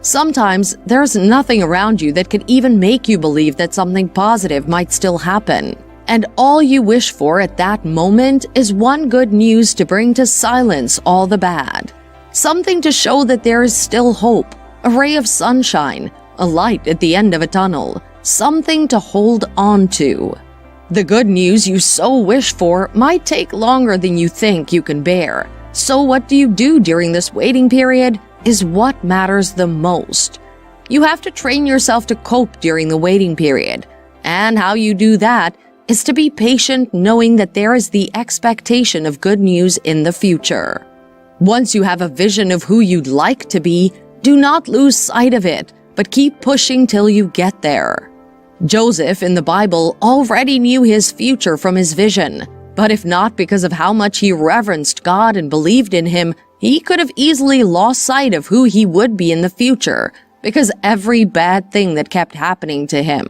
Sometimes there's nothing around you that could even make you believe that something positive might still happen. And all you wish for at that moment is one good news to bring to silence all the bad. Something to show that there is still hope, a ray of sunshine, a light at the end of a tunnel, something to hold on to. The good news you so wish for might take longer than you think you can bear. So what do you do during this waiting period is what matters the most. You have to train yourself to cope during the waiting period. And how you do that is to be patient, knowing that there is the expectation of good news in the future. Once you have a vision of who you'd like to be, do not lose sight of it, but keep pushing till you get there. Joseph in the Bible already knew his future from his vision, but if not because of how much he reverenced God and believed in him, he could have easily lost sight of who he would be in the future because every bad thing that kept happening to him.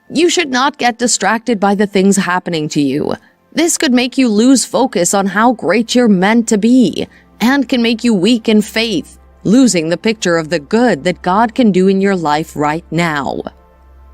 You should not get distracted by the things happening to you. This could make you lose focus on how great you're meant to be and can make you weak in faith, losing the picture of the good that God can do in your life right now.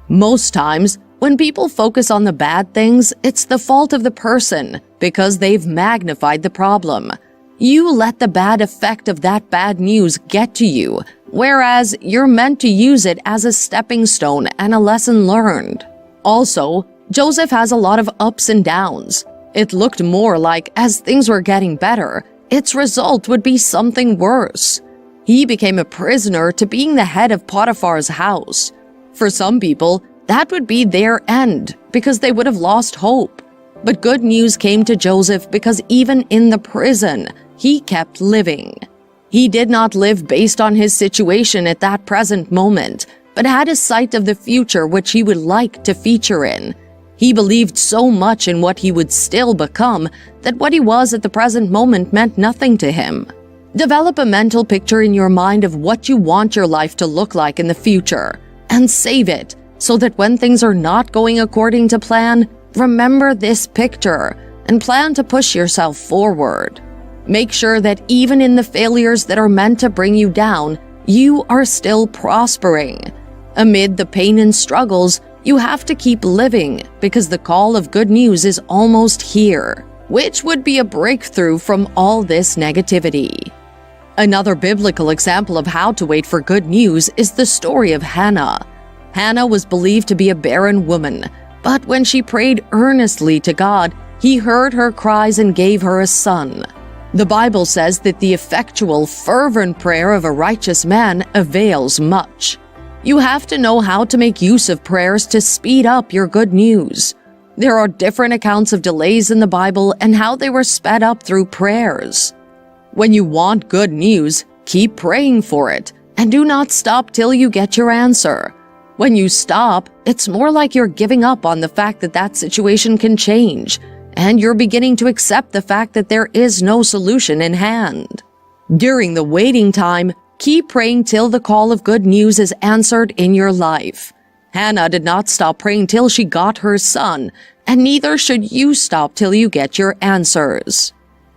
Most times, when people focus on the bad things, it's the fault of the person because they've magnified the problem. You let the bad effect of that bad news get to you, whereas you're meant to use it as a stepping stone and a lesson learned. Also, Joseph has a lot of ups and downs. It looked more like as things were getting better, its result would be something worse. He became a prisoner to being the head of Potiphar's house. For some people, that would be their end because they would have lost hope. But good news came to Joseph because even in the prison, he kept living. He did not live based on his situation at that present moment, but had a sight of the future which he would like to feature in. He believed so much in what he would still become that what he was at the present moment meant nothing to him. Develop a mental picture in your mind of what you want your life to look like in the future, and save it so that when things are not going according to plan, remember this picture and plan to push yourself forward. Make sure that even in the failures that are meant to bring you down, you are still prospering. Amid the pain and struggles, you have to keep living because the call of good news is almost here, which would be a breakthrough from all this negativity. Another biblical example of how to wait for good news is the story of Hannah. Hannah was believed to be a barren woman, but when she prayed earnestly to God, He heard her cries and gave her a son. The Bible says that the effectual, fervent prayer of a righteous man avails much. You have to know how to make use of prayers to speed up your good news. There are different accounts of delays in the Bible and how they were sped up through prayers. When you want good news, keep praying for it, and do not stop till you get your answer. When you stop, it's more like you're giving up on the fact that that situation can change, and you're beginning to accept the fact that there is no solution in hand. During the waiting time, keep praying till the call of good news is answered in your life. Hannah did not stop praying till she got her son, and neither should you stop till you get your answers.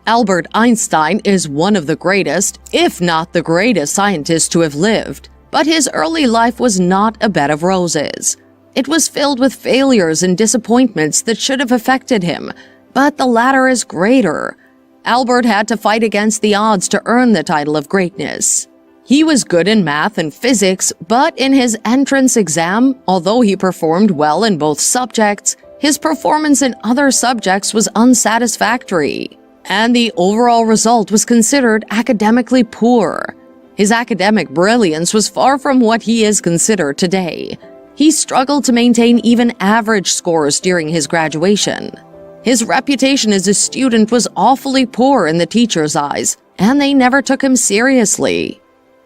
Albert Einstein is one of the greatest, if not the greatest scientist to have lived, but his early life was not a bed of roses. It was filled with failures and disappointments that should have affected him, but the latter is greater. Albert had to fight against the odds to earn the title of greatness. He was good in math and physics, but in his entrance exam, although he performed well in both subjects, his performance in other subjects was unsatisfactory, and the overall result was considered academically poor. His academic brilliance was far from what he is considered today. He struggled to maintain even average scores during his graduation. His reputation as a student was awfully poor in the teachers' eyes, and they never took him seriously.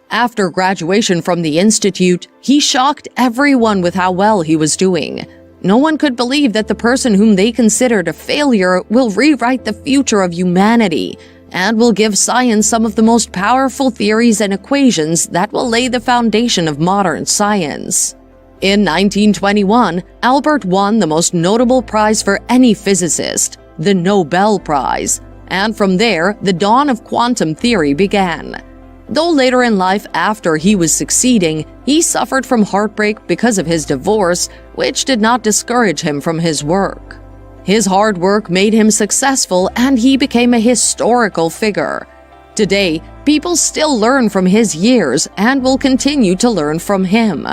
After graduation from the institute, he shocked everyone with how well he was doing. No one could believe that the person whom they considered a failure will rewrite the future of humanity and will give science some of the most powerful theories and equations that will lay the foundation of modern science. In 1921, Albert won the most notable prize for any physicist, the Nobel Prize, and from there, the dawn of quantum theory began. Though later in life, after he was succeeding, he suffered from heartbreak because of his divorce, which did not discourage him from his work. His hard work made him successful, and he became a historical figure. Today, people still learn from his years and will continue to learn from him.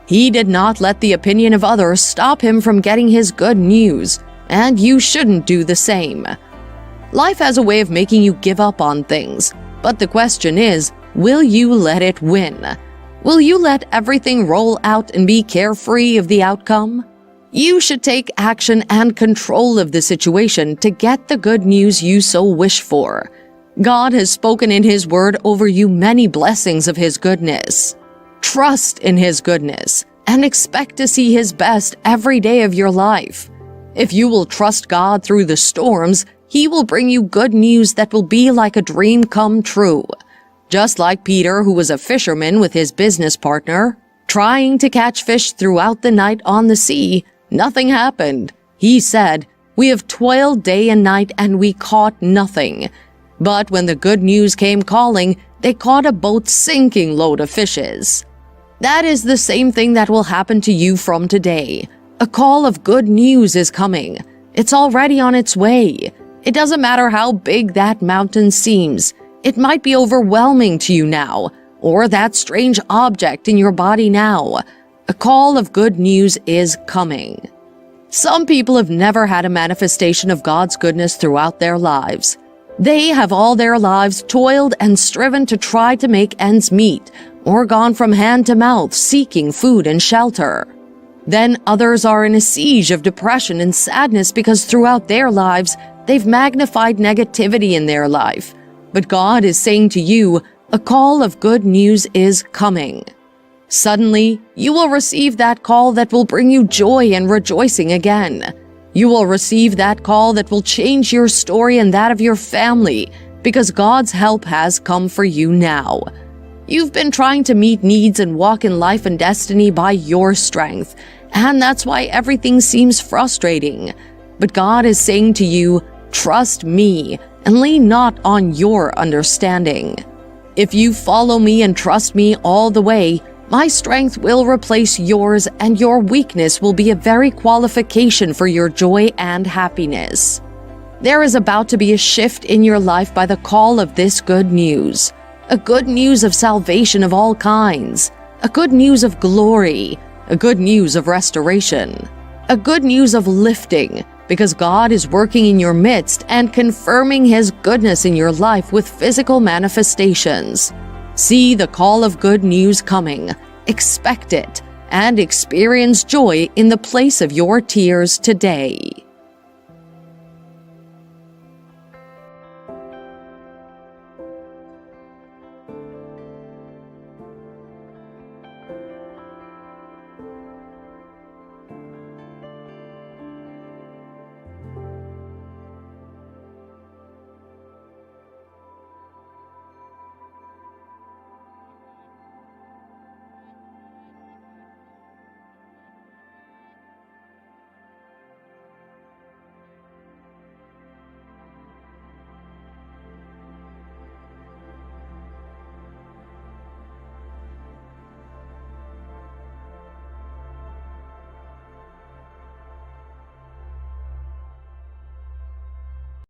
He did not let the opinion of others stop him from getting his good news, and you shouldn't do the same. Life has a way of making you give up on things, but the question is, will you let it win? Will you let everything roll out and be carefree of the outcome? You should take action and control of the situation to get the good news you so wish for. God has spoken in His Word over you many blessings of His goodness. Trust in His goodness and expect to see His best every day of your life. If you will trust God through the storms, He will bring you good news that will be like a dream come true. Just like Peter, who was a fisherman with his business partner, trying to catch fish throughout the night on the sea, nothing happened. He said, "We have toiled day and night and we caught nothing." But when the good news came calling, they caught a boat-sinking load of fishes. That is the same thing that will happen to you from today. A call of good news is coming. It's already on its way. It doesn't matter how big that mountain seems. It might be overwhelming to you now, or that strange object in your body now. A call of good news is coming. Some people have never had a manifestation of God's goodness throughout their lives. They have all their lives toiled and striven to try to make ends meet, or gone from hand to mouth seeking food and shelter. Then others are in a siege of depression and sadness because throughout their lives, they've magnified negativity in their life. But God is saying to you, a call of good news is coming. Suddenly, you will receive that call that will bring you joy and rejoicing again. You will receive that call that will change your story and that of your family, because God's help has come for you now. You've been trying to meet needs and walk in life and destiny by your strength, and that's why everything seems frustrating. But God is saying to you, trust me and lean not on your understanding. If you follow me and trust me all the way, my strength will replace yours, and your weakness will be a very qualification for your joy and happiness. There is about to be a shift in your life by the call of this good news. A good news of salvation of all kinds. A good news of glory. A good news of restoration. A good news of lifting, because God is working in your midst and confirming His goodness in your life with physical manifestations. See the call of good news coming, expect it, and experience joy in the place of your tears today.